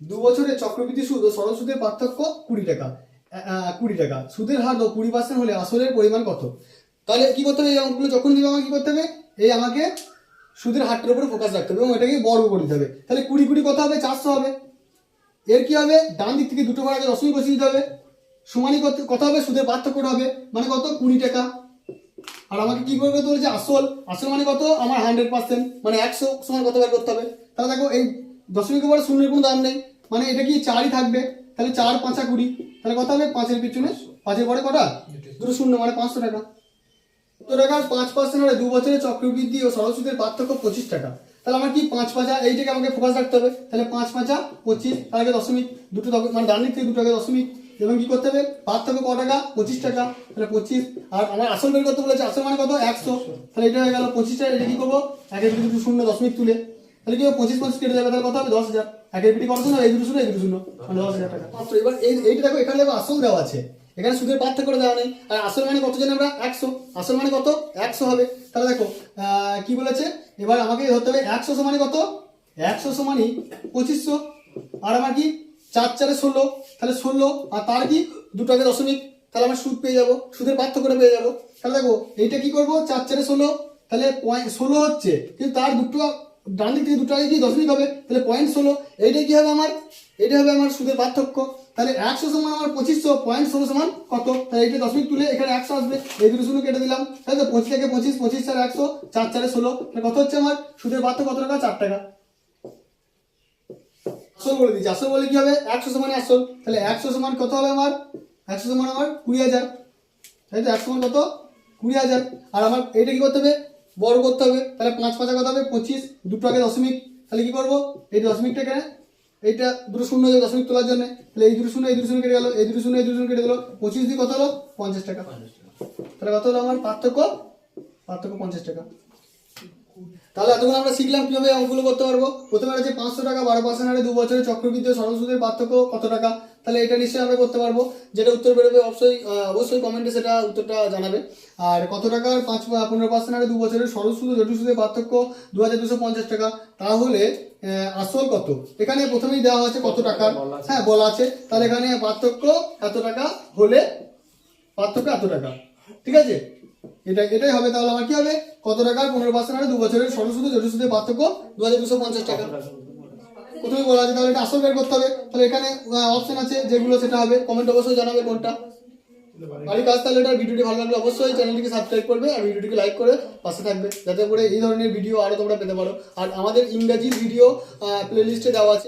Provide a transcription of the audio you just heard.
2 বছরের চক্রবৃদ্ধি সুদ ও সরল সুদের পার্থক্য 20 টাকা। 20 টাকা। সুদের হার 20% হলে আসলের পরিমাণ কত? তাহলে কি করতে হবে, এই অঙ্কগুলো যখন দিবে আমাকে কি করতে হবে, এই আমাকে সুদের হারটার উপরে ফোকাস রাখতে হবে এবং এটাকে বর্গ করে দিতে হবে। তাহলে 20 20 কত হবে? 400 হবে। এর কি হবে, ডান দিক থেকে দুটো ঘর আগে দশমিক বসিয়ে দিতে হবে। সমানই কত হবে, সুদের পার্থক্যটা হবে মানে কত? 20 টাকা। আর আমাকে কি করতে বলেছে, আসল। আসল মানে কত? আমার 100%, মানে 100 সমান কত বের করতে হবে। তাহলে দেখো এই দশমিকের পরে শূন্যের কোনো দাম নেই, মানে এটা কি 4ই থাকবে। তাহলে 4 5 20, তাহলে কত হবে? 5-এর পিছনে 5-এর পরে কটা? দুটো শূন্য, মানে 500 টাকা। কত টাকার 5% হলে 2 বছরের চক্রবৃদ্ধি ও সরল সুদের পার্থক্য 25 টাকা। তাহলে আমার কি 5 5 এইটাকে আমাকে ফোকাস রাখতে হবে। তাহলে 5 5 25, তার আগে দশমিক দুটো, মানে ডান দিক থেকে দুটো আগে দশমিক, এবং কি করতে হবে, পার্থক্য কত টাকা? 25 টাকা। তাহলে 25, আর আমার আসল বের করতে বলেছে, আসল মানে কত? 100। তাহলে এটা হয়ে গেল 25 টাকা। এটা কি করবো, একের পিঠে দুটো শূন্য দশমিক তুলে, তাহলে কি হবে, 25 25 কেটে যাবে, তাহলে কত হবে? 10,000। একের পিঠে কত শূন্য, এই দুটো শূন্য এই দুটো শূন্য, মানে 10,000 টাকা মাত্র। এবার এইটা দেখো, এখানে দেখো আসল দেওয়া আছে, এখানে সুদের পার্থক্য করে দেওয়া নেই। আর আসল মানে কত জানি আমরা? 100। আসল মানে কত? 100 হবে। তাহলে দেখো কি বলেছে, এবার আমাকে ধরতে হবে 100 সমানে কত? 100 সমানই 2500। আর আমার কি 4 4 16, তাহলে 16, আর তার কি দুটো আগে দশমিক, তাহলে আমরা সুদ পেয়ে যাবো, সুদের পার্থক্যটা পেয়ে যাবো। তাহলে দেখো এইটা কি করবো, 4 4 16, তাহলে 16 হচ্ছে, কিন্তু তার দুটো ডান দিক থেকে দুটো আগে কি দশমিক হবে, তাহলে 0.16। এইটা কি হবে আমার? এটা হবে আমার সুদের পার্থক্য। তাহলে 100 সমান আমার 2500, 0.16 সমান কত? তাহলে এইটা দশমিক তুলে এখানে 100 আসবে, এই দুটো শূন্য কেটে দিলাম। তাহলে তো 25 থেকে 25, 25 4 100, 4 4 16, তাহলে কত হচ্ছে আমার সুদের পার্থক্য? কত টাকা? 4 টাকা। আসল বলে দিচ্ছি, আসল বলে কি হবে, 100 সমান আসল। তাহলে 100 সমান কত হবে আমার? 100 সমান আমার 20,000। তাই তো 100 সমান কত? 20,000। আর আমার এইটা কি করতে হবে, বড় করতে হবে। তাহলে 5 5 কত হবে? 25, দুটো আগে দশমিক, তাহলে কি করবো, এই দশমিকটা এখানে, এইটা দুটো শূন্য দশমিক তোলার জন্য, তাহলে এই দুটো শূন্য এই দুটো শূন্য কেটে গেল, এই দুটো শূন্য এই দুটো শূন্য কেটে গেল, 25 দিয়ে কত হলো? 50 টাকা। তাহলে কত হলো আমার পার্থক্য? 50 টাকা। তাহলে এতক্ষণ আমরা শিখলাম কিভাবে অঙ্কগুলো করতে পারবো। প্রথমে আছে 500 টাকা 12% হারে 2 বছরের চক্রবৃদ্ধি ও সরল সুদের পার্থক্য কত টাকা। তাহলে এটা নিশ্চয়ই আমরা করতে পারবো। যেটা উত্তর বেরোবে অবশ্যই কমেন্টে সেটা উত্তরটা জানাবে। আর কত টাকার 15% হারে 2 বছরের সরল সুদ ও জটিল সুদের পার্থক্য 2250 টাকা। তাহলে আসল কত? এখানে প্রথমেই দেওয়া আছে কত টাকার, হ্যাঁ বলা আছে। তাহলে এখানে পার্থক্য এত টাকা হলে পার্থক্য এত টাকা, ঠিক আছে। এটাই হবে। তাহলে আমার কি হবে, কত টাকার 15% হারে 2 বছরের সরল সুদ ও জটিল সুদের পার্থক্য 2250 টাকা। প্রথমে বলা আছে, তাহলে এটা আসল বের করতে হবে। তাহলে এখানে অপশন আছে যেগুলো, সেটা হবে, কমেন্ট অবশ্যই জানাবে কোনটা বাড়ির কাজ। তাহলে এটা ভিডিওটি ভালো লাগলে অবশ্যই চ্যানেলটিকে সাবস্ক্রাইব করবে আর ভিডিওটিকে লাইক করে পাশে থাকবে, যাতে করে এই ধরনের ভিডিও আরো তোমরা পেতে পারো। আর আমাদের ইংরাজি ভিডিও প্লেলিস্টে দেওয়া আছে।